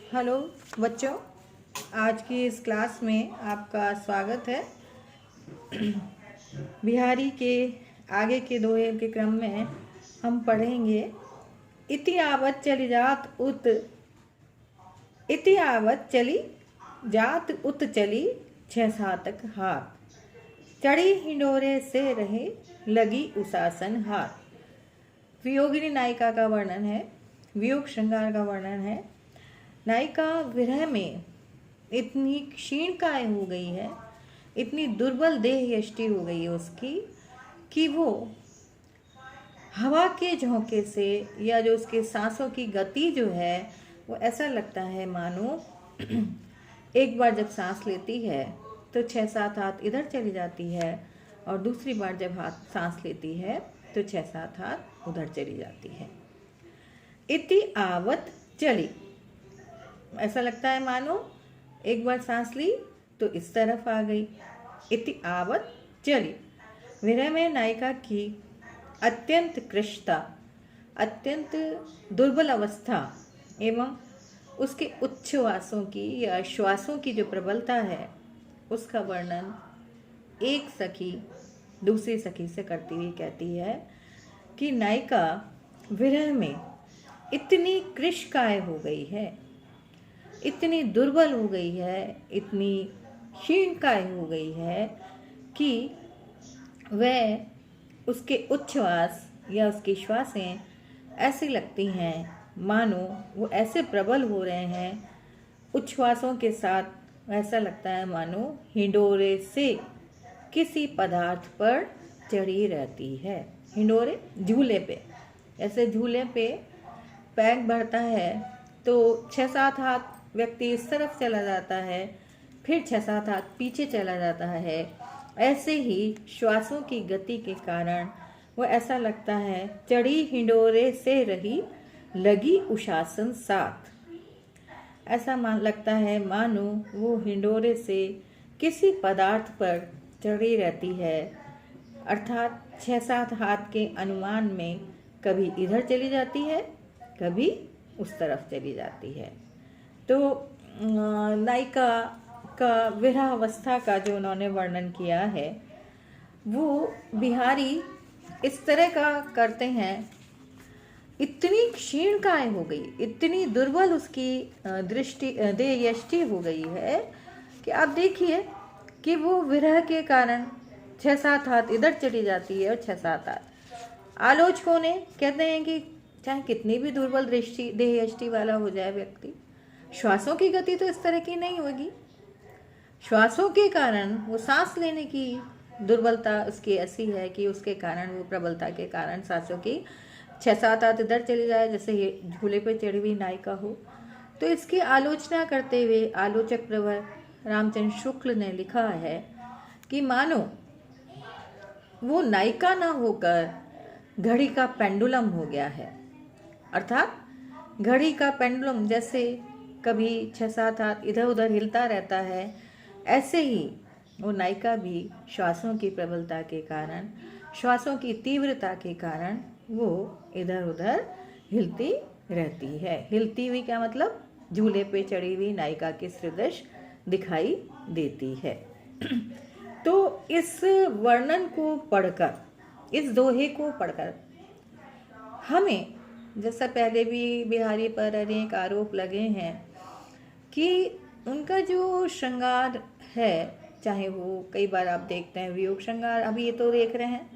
Hello बच्चों, आज की इस क्लास में आपका स्वागत है। बिहारी के आगे के दोहे के क्रम में हम पढ़ेंगे इति आवत चली जात उत, इति आवत चली जात उत चली 6-7 हाथ, चढ़ी हिंडोरे से रहे लगी उसासन हाथ। वियोगिनी नायिका का वर्णन है, वियोग श्रृंगार का वर्णन है। नायिका विरह में इतनी क्षीणकाय हो गई है, इतनी दुर्बल देह यष्टि हो गई है उसकी, कि वो हवा के झोंके से या जो उसके सांसों की गति जो है वो ऐसा लगता है मानो एक बार जब सांस लेती है तो 6-7 हाथ इधर चली जाती है, और दूसरी बार जब हाथ सांस लेती है तो 6-7 हाथ उधर चली जाती है। इति आवत चली, ऐसा लगता है मानो एक बार सांस ली तो इस तरफ आ गई। इति आवत चली, विरह में नायिका की अत्यंत कृशता, अत्यंत दुर्बल अवस्था एवं उसके उच्छ्वासों की या श्वासों की जो प्रबलता है उसका वर्णन एक सखी दूसरी सखी से करती हुई कहती है कि नायिका विरह में इतनी कृशकाय हो गई है, इतनी दुर्बल हो गई है, इतनी क्षीणकाय हो गई है कि वह उसके उच्छ्वास या उसकी श्वासें ऐसी लगती हैं मानो वो ऐसे प्रबल हो रहे हैं। उच्छ्वासों के साथ ऐसा लगता है मानो हिंडोरे से किसी पदार्थ पर चढ़ी रहती है। हिंडोरे झूले पे, ऐसे झूले पे पैर बढ़ता है तो 6-7 हाथ व्यक्ति इस तरफ चला जाता है, फिर 6-7 हाथ पीछे चला जाता है। ऐसे ही श्वासों की गति के कारण वो ऐसा लगता है चढ़ी हिंडोरे से रही लगी उशासन साथ, ऐसा लगता है मानो वो हिंडोरे से किसी पदार्थ पर चढ़ी रहती है, अर्थात 6-7 हाथ के अनुमान में कभी इधर चली जाती है, कभी उस तरफ चली जाती है। तो नायिका का विरहावस्था का जो उन्होंने वर्णन किया है वो बिहारी इस तरह का करते हैं। इतनी क्षीणकाय हो गई, इतनी दुर्बल उसकी दृष्टि देह यष्टि हो गई है कि आप देखिए कि वो विरह के कारण 6-7 हाथ इधर चली जाती है और 6-7 हाथ। आलोचकों ने कहते हैं कि चाहे कितनी भी दुर्बल दृष्टि देह यष्टि वाला हो जाए व्यक्ति, श्वासों की गति तो इस तरह की नहीं होगी। श्वासों के कारण वो सांस लेने की दुर्बलता उसकी ऐसी है कि उसके कारण वो प्रबलता के कारण सांसों की 6-7 हाथ इधर चली जाए, जैसे ये झूले पर चढ़ी हुई नायिका हो। तो इसकी आलोचना करते हुए आलोचक प्रवर रामचंद्र शुक्ल ने लिखा है कि मानो वो नायिका ना होकर घड़ी का पेंडुलम हो गया है, अर्थात घड़ी का पेंडुलम जैसे कभी 6-7 हाथ इधर उधर हिलता रहता है, ऐसे ही वो नायिका भी श्वासों की प्रबलता के कारण, श्वासों की तीव्रता के कारण वो इधर उधर हिलती रहती है। हिलती हुई क्या मतलब, झूले पे चढ़ी हुई नायिका के सदृश दिखाई देती है। तो इस वर्णन को पढ़कर, इस दोहे को पढ़कर हमें, जैसा पहले भी बिहारी पर अनेक आरोप लगे हैं कि उनका जो श्रृंगार है, चाहे वो कई बार आप देखते हैं वियोग श्रृंगार, अभी ये तो देख रहे हैं,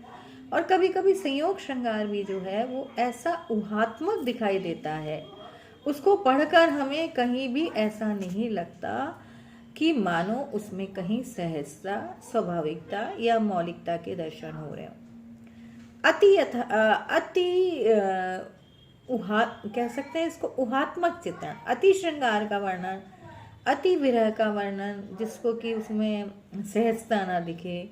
और कभी कभी संयोग श्रृंगार भी जो है वो ऐसा ऊहात्मक दिखाई देता है। उसको पढ़कर हमें कहीं भी ऐसा नहीं लगता कि मानो उसमें कहीं सहजता, स्वाभाविकता या मौलिकता के दर्शन हो रहे हो। कह सकते हैं इसको ऊहात्मक चित्रण, अति श्रृंगार का वर्णन, अति विरह का वर्णन, जिसको कि उसमें सहजता ना दिखे,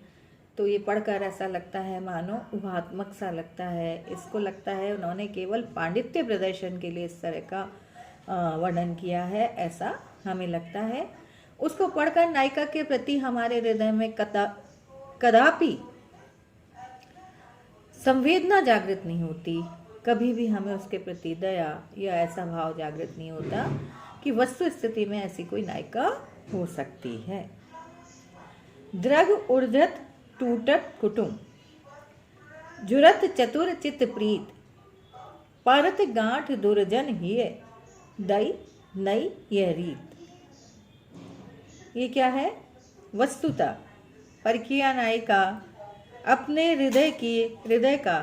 तो ये पढ़कर ऐसा लगता है मानो ऊहात्मक सा लगता है। इसको लगता है उन्होंने केवल पांडित्य प्रदर्शन के लिए इस तरह का वर्णन किया है, ऐसा हमें लगता है। उसको पढ़कर नायिका के प्रति हमारे हृदय में कदापि संवेदना जागृत नहीं होती, कभी भी हमें उसके प्रति दया या ऐसा भाव जागृत नहीं होता कि वस्तु स्थिति में ऐसी कोई नायिका हो सकती है। द्रग उर्जत टूटत कुटुम, जुरत चतुर चित प्रीत, परत गांठ दुर्जन हिय, दई नई यह रीत। ये क्या है? वस्तुतः परकीया नायिका अपने हृदय का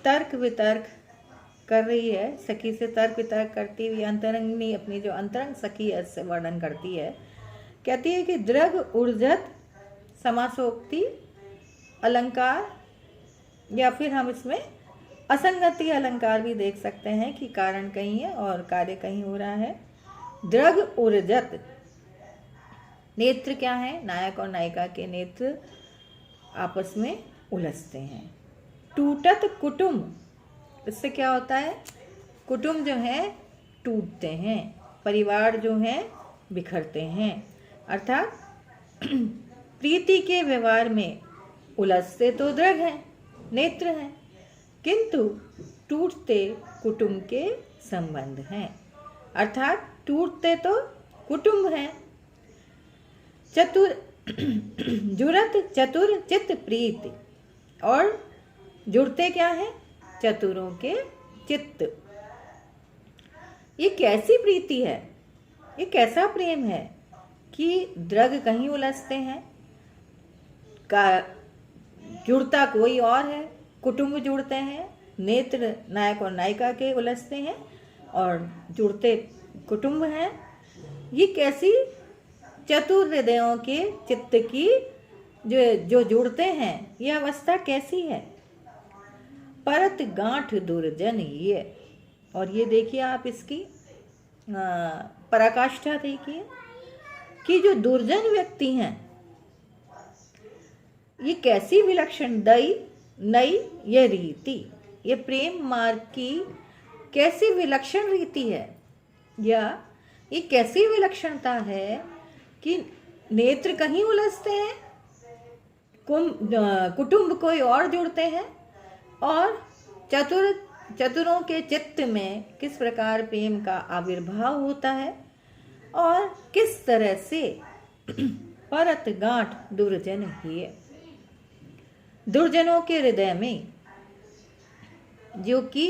तर्क वितर्क कर रही है, सखी से तर्क वितर्क करती हुई अंतरंगिनी अपनी जो अंतरंग सखी है इससे वर्णन करती है। कहती है कि द्रग उर्जत समासोक्ति अलंकार, या फिर हम इसमें असंगति अलंकार भी देख सकते हैं कि कारण कहीं है और कार्य कहीं हो रहा है। द्रग उर्जत, नेत्र क्या है? नायक और नायिका के नेत्र आपस में उलझते हैं। टूटत कुटुम, इससे क्या होता है? कुटुम जो है टूटते हैं, परिवार जो है बिखरते हैं। अर्थात प्रीति के व्यवहार में उलझते तो द्रग हैं, नेत्र हैं, किंतु टूटते कुटुंब के संबंध हैं। अर्थात टूटते तो कुटुंब हैं। जुरत चतुर चित्त प्रीत, और जुड़ते क्या है? चतुरों के चित्त। ये कैसी प्रीति है, ये कैसा प्रेम है कि द्रग कहीं उलझते हैं, का जुड़ता कोई और है, कुटुंब जुड़ते हैं, नेत्र नायक और नायिका के उलझते हैं और जुड़ते कुटुंब हैं। ये कैसी चतुर हृदयों के चित्त की जो जुड़ते हैं, यह अवस्था कैसी है? परत गांठ दुर्जन ये, और ये देखिए आप इसकी पराकाष्ठा देखिए कि जो दुर्जन व्यक्ति हैं, ये कैसी विलक्षण दई नई यह रीति, ये प्रेम मार्ग की कैसी विलक्षण रीति है, या ये कैसी विलक्षणता है कि नेत्र कहीं उलझते हैं, कुटुंब कोई और जुड़ते हैं, और चतुरों के चित्त में किस प्रकार प्रेम का आविर्भाव होता है, और किस तरह से परत गांठ दुर्जन ही, दुर्जनों के हृदय में जो कि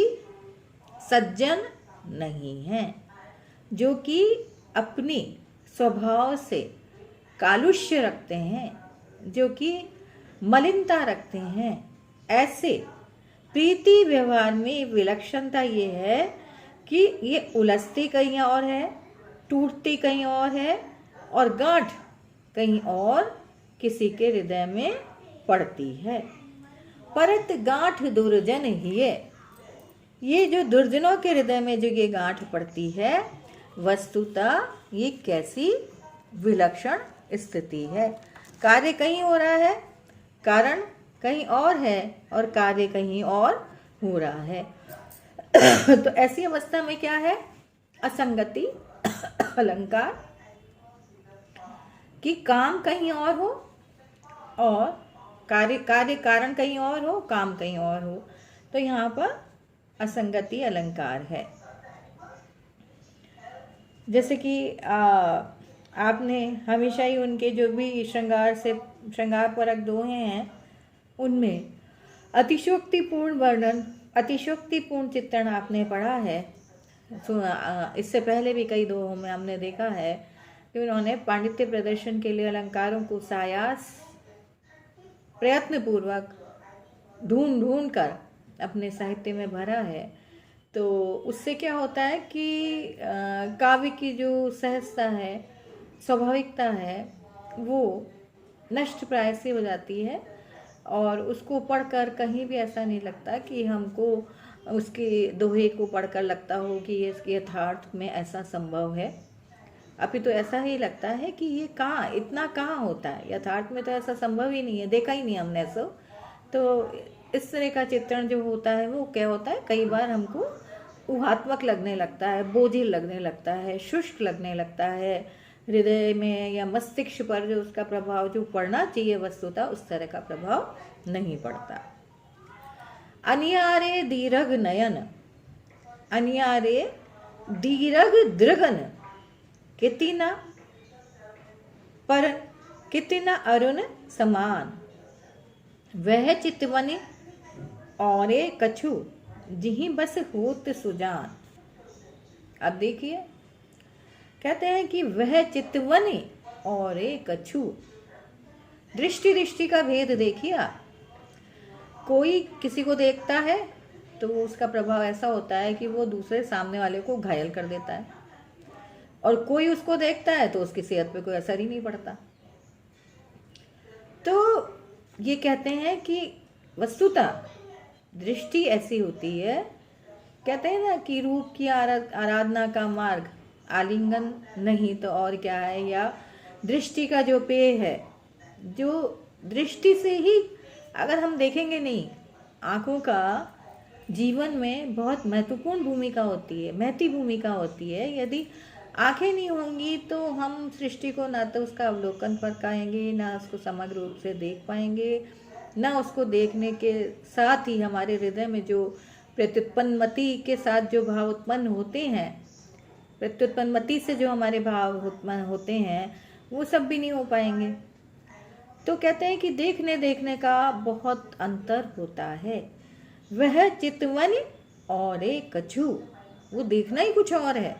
सज्जन नहीं है, जो कि अपनी स्वभाव से कालुष्य रखते हैं, जो कि मलिनता रखते हैं, ऐसे प्रीति व्यवहार में विलक्षणता ये है कि ये उलझती कहीं और है, टूटती कहीं और है, और गांठ कहीं और किसी के हृदय में पड़ती है। परत गांठ दुर्जन ही, ये जो दुर्जनों के हृदय में जो ये गांठ पड़ती है, वस्तुतः ये कैसी विलक्षण स्थिति है। कार्य कहीं हो रहा है, कारण कहीं और है, और कार्य कहीं और हो रहा है। तो ऐसी अवस्था में क्या है? असंगति अलंकार, कि काम कहीं और हो और कार्य कारण कहीं और हो, काम कहीं और हो। तो यहाँ पर असंगति अलंकार है। जैसे कि आपने हमेशा ही उनके जो भी श्रृंगार परक दोहे हैं, उनमें अतिशोक्तिपूर्ण वर्णन, अतिशोक्तिपूर्ण चित्रण आपने पढ़ा है। इससे पहले भी कई दोहों में हमने देखा है कि उन्होंने पांडित्य प्रदर्शन के लिए अलंकारों को सायास प्रयत्न पूर्वक ढूंढ कर अपने साहित्य में भरा है। तो उससे क्या होता है कि काव्य की जो सहजता है, स्वाभाविकता है, वो नष्ट प्राय से हो जाती है, और उसको पढ़कर कहीं भी ऐसा नहीं लगता कि हमको उसके दोहे को पढ़कर लगता हो कि ये इसके यथार्थ में ऐसा संभव है। अभी तो ऐसा ही लगता है कि ये इतना कहाँ होता है, यथार्थ में तो ऐसा संभव ही नहीं है, देखा ही नहीं हमने ऐसा। तो इस तरह का चित्रण जो होता है वो क्या होता है, कई बार हमको ऊहात्मक लगने लगता है, बोझिल लगने लगता है, शुष्क लगने लगता है, हृदय में या मस्तिष्क पर जो उसका प्रभाव जो पड़ना चाहिए वस्तुतः उस तरह का प्रभाव नहीं पड़ता। अनियारे दीर्घ नयन, अनियारे दीरग दृगन कितना पर कितना अरुण समान, वह चितवन और कछु जिहि बस होत सुजान। अब देखिए, कहते हैं कि वह चितवन और कछु, दृष्टि दृष्टि का भेद देखिए आप। कोई किसी को देखता है तो उसका प्रभाव ऐसा होता है कि वो दूसरे सामने वाले को घायल कर देता है, और कोई उसको देखता है तो उसकी सेहत पे कोई असर ही नहीं पड़ता। तो ये कहते हैं कि वस्तुतः दृष्टि ऐसी होती है, कहते हैं ना कि रूप की आराधना का मार्ग आलिंगन नहीं तो और क्या है, या दृष्टि का जो पेय है, जो दृष्टि से ही अगर हम देखेंगे नहीं, आँखों का जीवन में बहुत महत्वपूर्ण भूमिका होती है, महती भूमिका होती है। यदि आंखें नहीं होंगी तो हम सृष्टि को ना तो उसका अवलोकन कर पाएंगे, ना उसको समग्र रूप से देख पाएंगे, ना उसको देखने के साथ ही हमारे हृदय में जो प्रत्युत्पन्नमति के साथ जो भाव उत्पन्न होते हैं, प्रत्युत्पन्नमति से जो हमारे भाव उत्पन्न होते हैं, वो सब भी नहीं हो पाएंगे। तो कहते हैं कि देखने का बहुत अंतर होता है। वह चितवन और कछु, वो देखना ही कुछ और है,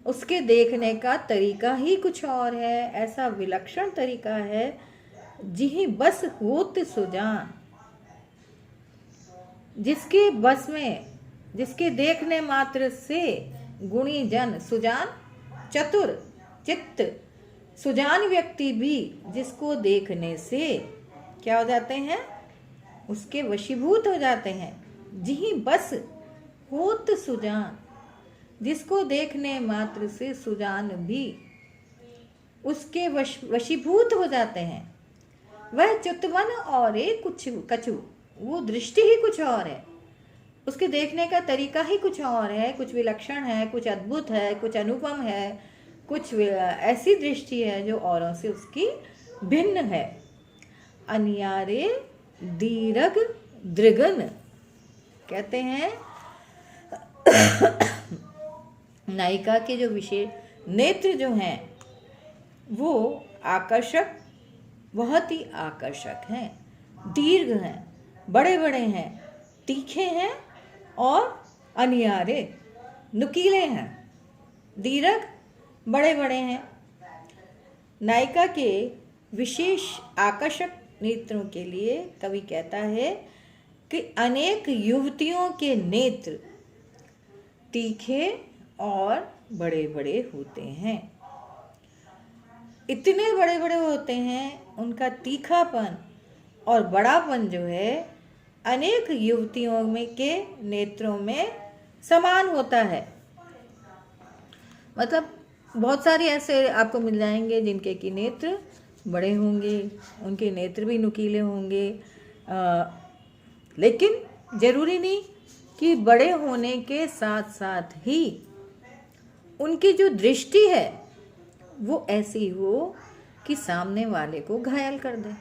उसके देखने का तरीका ही कुछ और है, ऐसा विलक्षण तरीका है जिहि बस होत सुजान, जिसके बस में, जिसके देखने मात्र से गुणी जन, सुजान चतुर चित्त, सुजान व्यक्ति भी जिसको देखने से क्या हो जाते हैं, उसके वशीभूत हो जाते हैं। जिहि बस होत सुजान, जिसको देखने मात्र से सुजान भी उसके वशीभूत हो जाते हैं। वह चितवन और कुछ कछु, वो दृष्टि ही कुछ और है, उसके देखने का तरीका ही कुछ और है, कुछ विलक्षण है, कुछ अद्भुत है, कुछ अनुपम है, कुछ ऐसी दृष्टि है जो औरों से उसकी भिन्न है। अनियारे दीरग दृगन, कहते हैं नायिका के जो विशेष नेत्र जो हैं वो आकर्षक, बहुत ही आकर्षक हैं, दीर्घ हैं, बड़े बड़े हैं, तीखे हैं और अनियारे नुकीले हैं। दीर्घ बड़े बड़े हैं। नायिका के विशेष आकर्षक नेत्रों के लिए कवि कहता है कि अनेक युवतियों के नेत्र तीखे और बड़े बड़े होते हैं। इतने बड़े बड़े होते हैं, उनका तीखापन और बड़ापन जो है अनेक युवतियों में के नेत्रों में समान होता है। मतलब बहुत सारे ऐसे आपको मिल जाएंगे जिनके की नेत्र बड़े होंगे, उनके नेत्र भी नुकीले होंगे, लेकिन जरूरी नहीं कि बड़े होने के साथ साथ ही उनकी जो दृष्टि है वो ऐसी हो कि सामने वाले को घायल कर दे,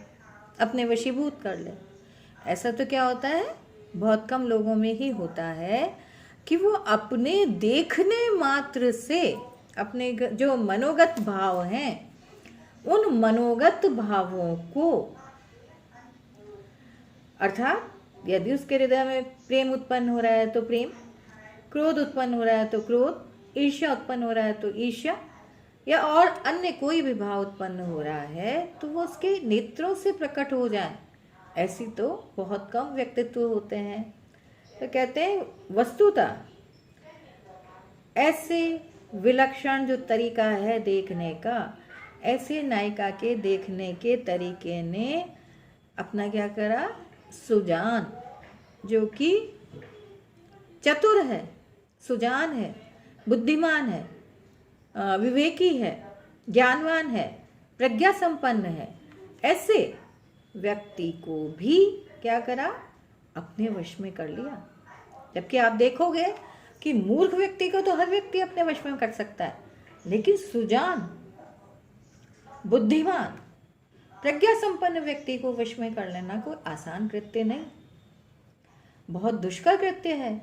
अपने वशीभूत कर ले। ऐसा तो क्या होता है, बहुत कम लोगों में ही होता है कि वो अपने देखने मात्र से अपने जो मनोगत भाव हैं, उन मनोगत भावों को, अर्थात यदि उसके हृदय में प्रेम उत्पन्न हो रहा है तो प्रेम, क्रोध उत्पन्न हो रहा है तो क्रोध, ईर्ष्या उत्पन्न हो रहा है तो ईर्ष्या, या और अन्य कोई भी भाव उत्पन्न हो रहा है तो वो उसके नेत्रों से प्रकट हो जाए। ऐसी तो बहुत कम व्यक्तित्व होते हैं। तो कहते हैं वस्तुतः ऐसे विलक्षण जो तरीका है देखने का, ऐसे नायिका के देखने के तरीके ने अपना क्या करा, सुजान, जो कि चतुर है, सुजान है, बुद्धिमान है, विवेकी है, ज्ञानवान है, प्रज्ञा संपन्न है, ऐसे व्यक्ति को भी क्या करा, अपने वश में कर लिया। जबकि आप देखोगे कि मूर्ख व्यक्ति को तो हर व्यक्ति अपने वश में कर सकता है, लेकिन सुजान, बुद्धिमान, प्रज्ञा संपन्न व्यक्ति को वश में कर लेना कोई आसान कृत्य नहीं, बहुत दुष्कर कृत्य है।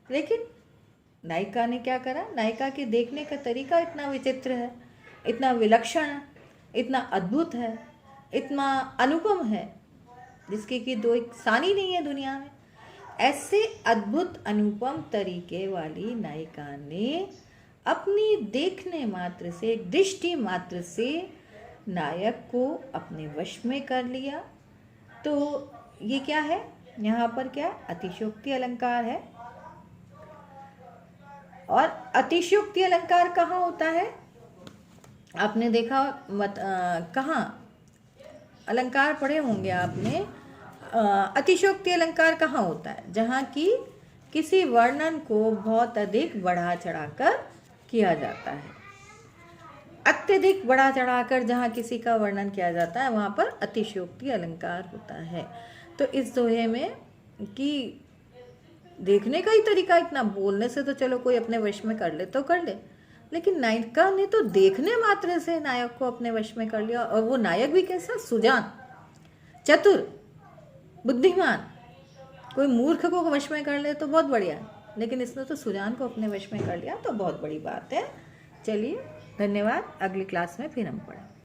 लेकिन नायिका ने क्या करा, नायिका के देखने का तरीका इतना विचित्र है, इतना विलक्षण है, इतना अद्भुत है, इतना अनुपम है, जिसकी कि दो एक सानी नहीं है दुनिया में। ऐसे अद्भुत अनुपम तरीके वाली नायिका ने अपनी देखने मात्र से, दृष्टि मात्र से नायक को अपने वश में कर लिया। तो ये क्या है, यहाँ पर क्या अतिशयोक्ति अलंकार है। और अतिशयोक्ति अलंकार कहाँ होता है, आपने देखा कहाँ अलंकार पढ़े होंगे आपने। अतिशयोक्ति अलंकार कहाँ होता है, जहाँ की किसी वर्णन को बहुत अधिक बढ़ा चढ़ाकर किया जाता है। अत्यधिक बढ़ा चढ़ाकर जहाँ किसी का वर्णन किया जाता है वहाँ पर अतिशयोक्ति अलंकार होता है। तो इस दोहे में कि देखने का ही तरीका इतना, बोलने से तो चलो कोई अपने वश में कर ले तो कर ले, लेकिन नायिका ने तो देखने मात्र से नायक को अपने वश में कर लिया। और वो नायक भी कैसा, सुजान, चतुर, बुद्धिमान। कोई मूर्ख को वश में कर ले तो बहुत बढ़िया है, लेकिन इसने तो सुजान को अपने वश में कर लिया, तो बहुत बड़ी बात है। चलिए, धन्यवाद। अगली क्लास में फिर हम पढ़ें।